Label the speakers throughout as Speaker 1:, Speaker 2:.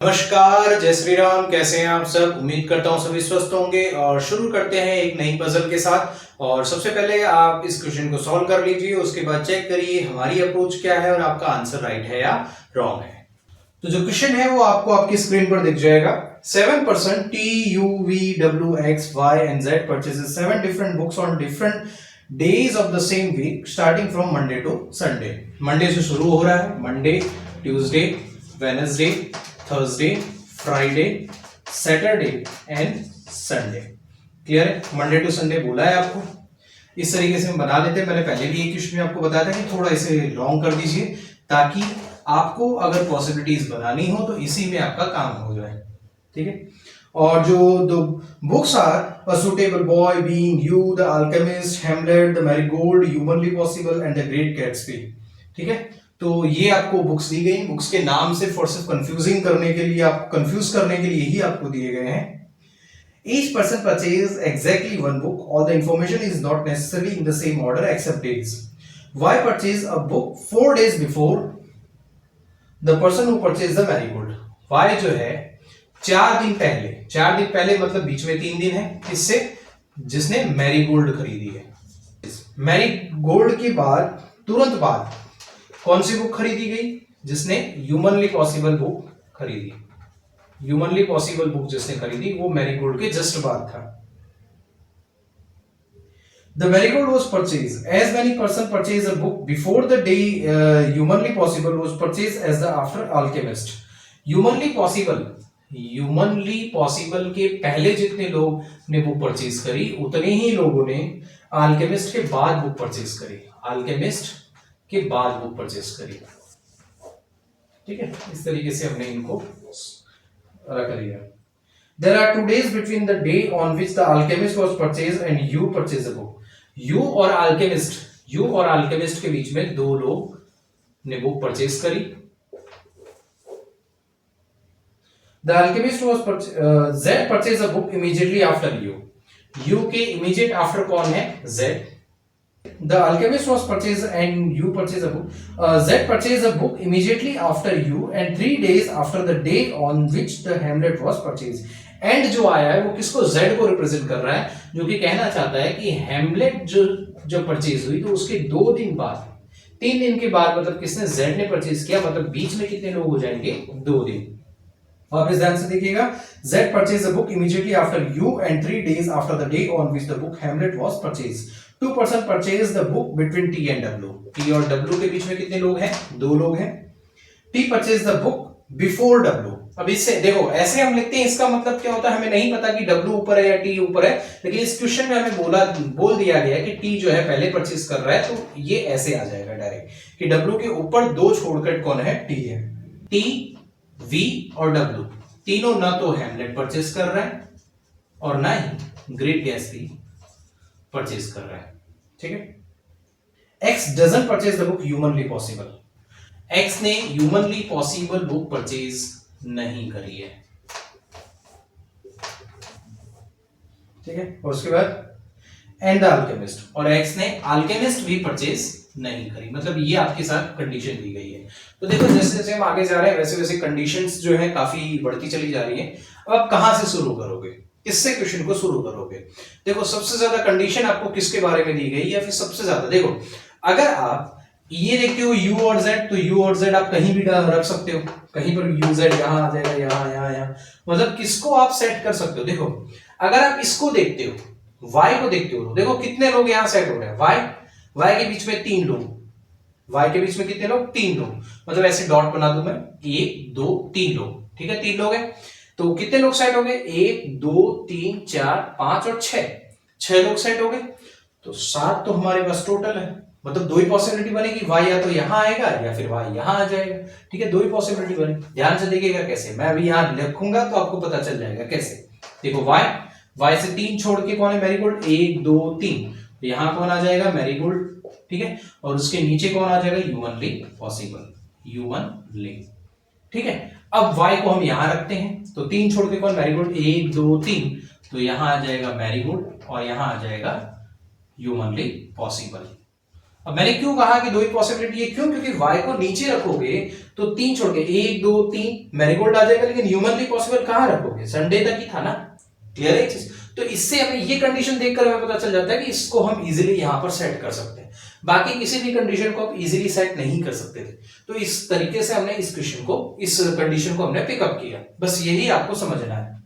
Speaker 1: नमस्कार, जय श्री राम। कैसे हैं आप सब? उम्मीद करता हूं सभी स्वस्थ होंगे। और शुरू करते हैं एक नई पजल के साथ। और सबसे पहले आप इस क्वेश्चन को सॉल्व कर लीजिए, उसके बाद चेक करिए हमारी अप्रोच क्या है और आपका आंसर राइट है या रॉन्ग है। तो जो क्वेश्चन है वो आपको आपकी स्क्रीन पर दिख जाएगा। 7 person T U V W X Y and Z purchases 7 different books on different days of the same week starting from Monday to Sunday। Monday से शुरू हो रहा है, Monday, Tuesday, Wednesday, Thursday, Friday, Saturday and Sunday. Clear है? Monday to Sunday बोला है आपको। इस तरीके से हम बना लेते हैं। मैंने पहले भी एक क्वेश्चन में आपको बताया था कि थोड़ा इसे लॉन्ग कर दीजिए ताकि आपको अगर पॉसिबिलिटीज बनानी हो तो इसी में आपका काम हो जाए। ठीक है। और जो the books are a suitable boy, being you, the alchemist, Hamlet, the marigold, humanly possible and the great Gatsby. ठीक है। तो ये आपको बुक्स दी गई। बुक्स के नाम सिर्फ और सिर्फ कंफ्यूजिंग करने के लिए, आपको कंफ्यूज करने के लिए ही आपको दिए गए हैं। Each person purchases exactly one book. All the information is not necessarily in the same order except days. Why purchase a book 4 days before the person who purchased the marigold? Why जो है 4 दिन पहले, 4 दिन पहले मतलब बीच में 3 दिन है, इससे जिसने मैरीगोल्ड खरीदी है। मैरीगोल्ड के बाद तुरंत बाद कौन सी बुक खरीदी गई? जिसने ह्यूमनली पॉसिबल बुक खरीदी। ह्यूमनली पॉसिबल बुक जिसने खरीदी वो मैरीगोल्ड के जस्ट बाद था। The marigold was purchased. As many person purchase a book before the day humanly possible was purchased as the after alchemist. Humanly possible के पहले जितने लोग ने बुक परचेज करी उतने ही लोगों ने अल्केमिस्ट के बाद बुक परचेज करी। अल्केमिस्ट के बाद बुक परचेज करी। ठीक है। इस तरीके से हमने इनको रख लिया। There are 2 days between the day on which the alchemist was purchased and you purchased the book. You और alchemist के बीच में 2 लोग ने बुक परचेज करी। The alchemist was Z purchased a book immediately after you. You के immediate after कौन है? Z. The alchemist was purchased and you purchased a book. Z purchased a book immediately after you and 3 days after the day on which the Hamlet was purchased. And जो आया है वो किसको? Z को represent कर रहा है, जो कि कहना चाहता है कि हेमलेट जो परचेज हुई तो उसके 2 दिन बाद, 3 दिन के बाद, मतलब किसने? Z ने परचेज किया, मतलब बीच में कितने लोग हो जाएंगे? 2 दिन। वापस ध्यान से देखिएगा। Z purchased a book immediately after you and 3 days after the day on which the book Hamlet was purchased. 2 person purchased the book between T and W. T और W के बीच में कितने लोग हैं? 2 लोग हैं। T purchased the book before W. अब इससे देखो, ऐसे हम लिखते हैं, इसका मतलब क्या होता है हमें नहीं पता कि W ऊपर है या T ऊपर है, लेकिन इस क्वेश्चन में हमें बोल दिया गया है कि T जो है पहले परचेज कर रहा है, तो ये ऐसे आ जाएगा डायरेक्ट कि W के ऊपर 2 छोड़कर कौन है? T है। T, V और W तीनों ना तो हेमलेट परचेज कर रहा है और ना ही ग्रेट गैट्सबी परचेज कर रहा है। ठीक है। X doesn't purchase the book humanly possible. X ने humanly possible बुक परचेज नहीं करी है। ठीक है। और उसके बाद एंड द अल्केमिस्ट, और X ने अल्केमिस्ट भी परचेज नहीं करी। मतलब ये आपके साथ कंडीशन दी गई है। तो देखो, जैसे जैसे हम आगे जा रहे हैं वैसे वैसे कंडीशंस जो है काफी बढ़ती चली जा रही है। अब आप कहां से शुरू करोगे? किससे क्वेश्चन को शुरू करोगे? देखो, सबसे ज्यादा कंडीशन आपको किसके बारे में दी गई, या फिर सबसे ज्यादा देखो, अगर आप ये देखते हो U और Z, तो U और Z आप कहीं भी रख सकते हो। कहीं पर U Z यहां आ जाएगा, यहां, मतलब किसको आप सेट कर सकते हो। देखो, अगर आप इसको देखते हो, Y को देखते हो, देखो कितने लोग यहां सेट हो रहे हैं। Y के बीच में 3 लोग। Y के बीच में कितने लोग? 3 लोग। मतलब ऐसे डॉट बना दूं मैं, 1 2 3 लोग। ठीक है, 3 लोग हैं। तो कितने लोग सेट हो गए? 1 2 3 4 5 और 6 लोग सेट हो गए। तो 7 तो हमारे पास टोटल है। मतलब 2 ही पॉसिबिलिटी बनेगी, Y या तो यहां आएगा या फिर Y यहां आ जाएगा। ठीक है, 2 ही पॉसिबिलिटी बने। ध्यान से देखिएगा कैसे। मैं अभी यहां लिखूंगा तो आपको पता चल जाएगा कैसे। देखो, Y से 3 छोड़ के कौन है? मैरीगोल्ड। 1 2 3, तो यहां कौन आ जाएगा? मैरीगोल्ड। ठीक है। और उसके नीचे कौन आ जाएगा? Humanly possible, humanly. ठीक है। अब Y को हम यहां रखते हैं, तो 3 छोड़ के कौन? मैरीगोल्ड। 1 2 3, तो यहां आ जाएगा मैरीगोल्ड और यहां आ जाएगा ह्यूमनली पॉसिबल। अब मैंने क्यों कहा कि दो ही पॉसिबिलिटी है, क्यों? क्योंकि y को नीचे रखोगे तो 3 छोड़ के 1 2 3 मैरीगोल्ड आ जाएगा, लेकिन ह्यूमनली पॉसिबल कहां रखोगे? संडे तक ही था ना। क्लियर है चीज? तो इससे हमें ये कंडीशन देखकर हमें पता चल जाता है कि इसको हम इजीली यहां पर सेट कर सकते हैं, बाकी किसी भी कंडीशन को आप इजीली सेट नहीं कर सकते थे। तो इस तरीके से हमने इस क्वेश्चन को, इस कंडीशन को हमने पिकअप किया, बस यही आपको समझना है।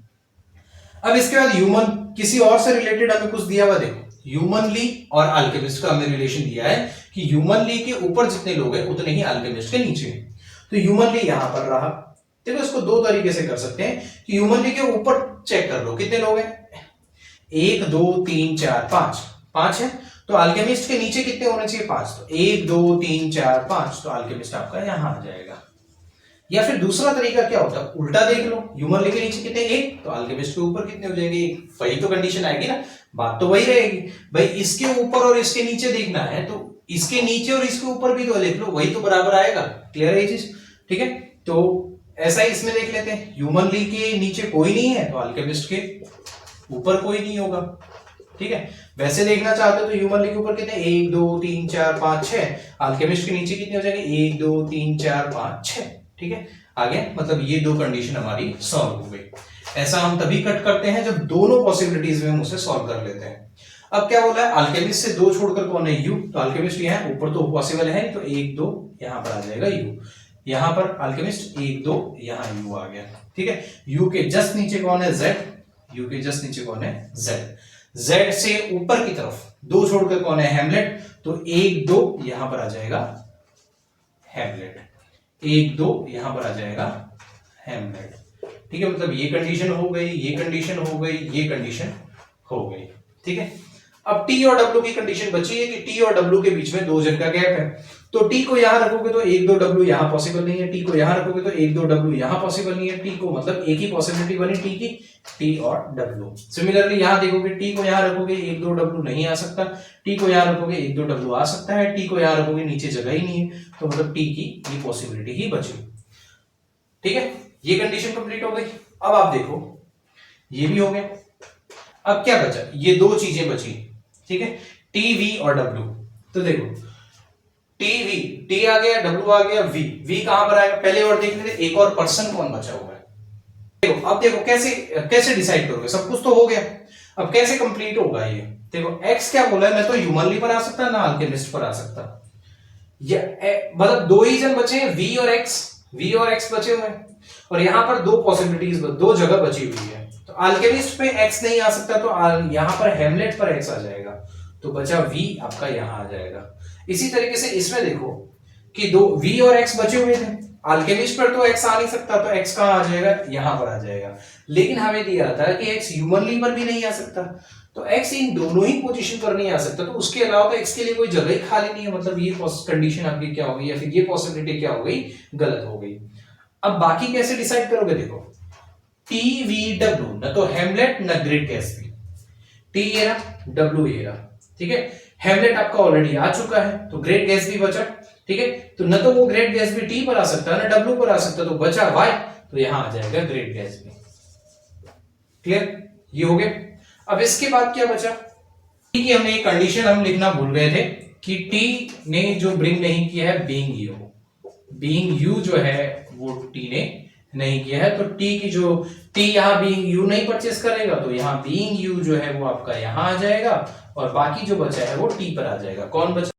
Speaker 1: अब इसके बाद ह्यूमन, किसी और से रिलेटेड हमें कुछ दिया हुआ, देखो ह्यूमनली और अल्केमिस्ट का हमें रिलेशन दिया है कि ह्यूमनली के ऊपर जितने लोग हैं उतने ही अल्केमिस्ट के नीचे हैं। तो ह्यूमनली यहां पर रहा। देखो इसको दो तरीके से कर सकते हैं कि ह्यूमनली के ऊपर चेक कर लो कितने लोग हैं, 1 2 3 4 5, 5 है। तो अल्केमिस्ट के नीचे कितने होने चाहिए? 5। तो 1 2 3 4 5, तो अल्केमिस्ट आपका यहां आ जाएगा। या फिर दूसरा तरीका क्या होता है, उल्टा देख लो, ह्यूमनली के नीचे कितने? 1, तो अल्केमिस्ट के ऊपर कितने हो जाएंगे? 1। वही तो कंडीशन आएगी ना, बात तो वही रहेगी भाई, इसके ऊपर और इसके नीचे देखना है तो इसके नीचे और इसके ऊपर भी तो लिख लो, वही तो बराबर आएगा। क्लियर है ये चीज? ठीक है, तो ऐसा ही इसमें देख लेते हैं, ह्यूमनली के नीचे कोई नहीं है तो अल्केमिस्ट के ऊपर कोई नहीं होगा। ठीक है, वैसे देखना चाहते हो तो ह्यूमनली के ऊपर कितने? 1 2 3 4 5 6, अल्केमिस्ट के नीचे कितने हो जाएंगे? 1 2 3 4 5 6। ठीक है, आगे मतलब ये दो कंडीशन हमारी सॉल्व हो गई। ऐसा हम तभी कट करते हैं जब दोनों पॉसिबिलिटीज में हम उसे सॉल्व कर लेते हैं। अब क्या बोला है, अल्केमिस्ट से 2 छोड़कर कौन है? यू। तो अल्केमिस्ट यहाँ ऊपर तो पॉसिबल है, तो 1 2 यहां पर आ जाएगा यू, यहां पर अल्केमिस्ट 1 2 यहां यू आ गया। ठीक है, यू के जस्ट नीचे कौन है? जेड। यू के जस्ट नीचे कौन है? जेड। जेड से ऊपर की तरफ 2 छोड़कर कौन है? हैमलेट। तो 1 2 यहां पर आ जाएगा हैमलेट, 1 2 यहां पर आ जाएगा हैमलेट। ठीक है, मतलब ये कंडीशन हो गई, ये कंडीशन हो गई, ये कंडीशन हो गई। ठीक है, अब टी और डब्ल्यू की कंडीशन बची है कि टी और डब्ल्यू के बीच में 2 जन का गैप है। तो टी को यहां रखोगे तो 1 2 डब्ल्यू यहां पॉसिबल नहीं है, टी को यहां रखोगे तो 1 2 डब्ल्यू यहां पॉसिबल नहीं है। टी को मतलब एक ही पॉसिबिलिटी बनी टी की, टी और डब्ल्यू। सिमिलरली यहां देखोगे, टी को यहां रखोगे 1 2 डब्ल्यू नहीं आ सकता, टी को यहां रखोगे 1 2 डब्ल्यू आ सकता है, टी को यहां रखोगे नीचे जगह ही नहीं है, तो मतलब टी की ये पॉसिबिलिटी ही बची। ठीक है, ये कंडीशन कंप्लीट हो गई। अब आप देखो ये भी हो गया। अब क्या बचा? ये 2 चीजें बची। ठीक है, टी वी और डब्ल्यू। तो देखो टी वी, टी आ गया, डब्ल्यू आ गया, वी। वी कहां पर आएगा पहले और देख लेते, एक और पर्सन कौन बचा हुआ है। देखो अब देखो कैसे डिसाइड करोगे, सब कुछ तो हो गया, अब कैसे कंप्लीट होगा ये। देखो एक्स क्या बोला है, मैं तो ह्यूमनली पर आ सकता ना अल्केमिस्ट पर आ सकता, मतलब 2 ही जन बचे हैं, वी और एक्स। वी और एक्स बचे हुए हैं और यहां पर 2 पॉसिबिलिटीज, 2 जगह बची हुई है। तो अल्केमिस्ट पे एक्स नहीं आ सकता, तो यहां पर हैमलेट पर एक्स आ जाएगा, तो बचा वी आपका यहां आ जाएगा। इसी तरीके से इसमें देखो कि 2 वी और एक्स बचे हुए थे, अल्केमिस्ट पर तो एक्स आ नहीं सकता, तो एक्स कहां आ जाएगा? यहां पर आ जाएगा। लेकिन हमें दिया था कि एक्स ह्यूमनली पर भी नहीं आ सकता, तो एक्स इन दोनों ही पोजीशन पर नहीं आ सकता, तो उसके अलावा तो एक्स के लिए कोई जगह ही खाली नहीं है, मतलब ये कंडीशन आपकी क्या हो गई, या फिर ये पॉसिबिलिटी क्या हो गई? गलत हो गई। अब बाकी कैसे डिसाइड करोगे? देखो टी वी डब्ल्यू, न तो हेमलेट न ग्रेट गैट्सबी, टी ये रहा, डब्ल्यू ये रहा। ठीक है, हेमलेट आपका ऑलरेडी आ चुका है, तो ग्रेट गैट्सबी बचा। ठीक है, तो न तो वो ग्रेट गैट्सबी टी पर आ सकता है, न डब्ल्यू पर आ सकता, तो बचा वाई, तो यहां आ जाएगा ग्रेट गैट्सबी। क्लियर, ये हो गया। अब इसके बाद क्या बचा? टी की हमने एक कंडीशन हम लिखना भूल गए थे कि टी ने जो ब्रिंग नहीं किया है बीइंग यू, बीइंग यू जो है वो टी ने नहीं किया है, तो टी की जो टी यहां बीइंग यू नहीं परचेस करेगा, तो यहां बीइंग यू जो है वो आपका यहां आ जाएगा और बाकी जो बचा है वो टी पर आ जाएगा। कौन बचा?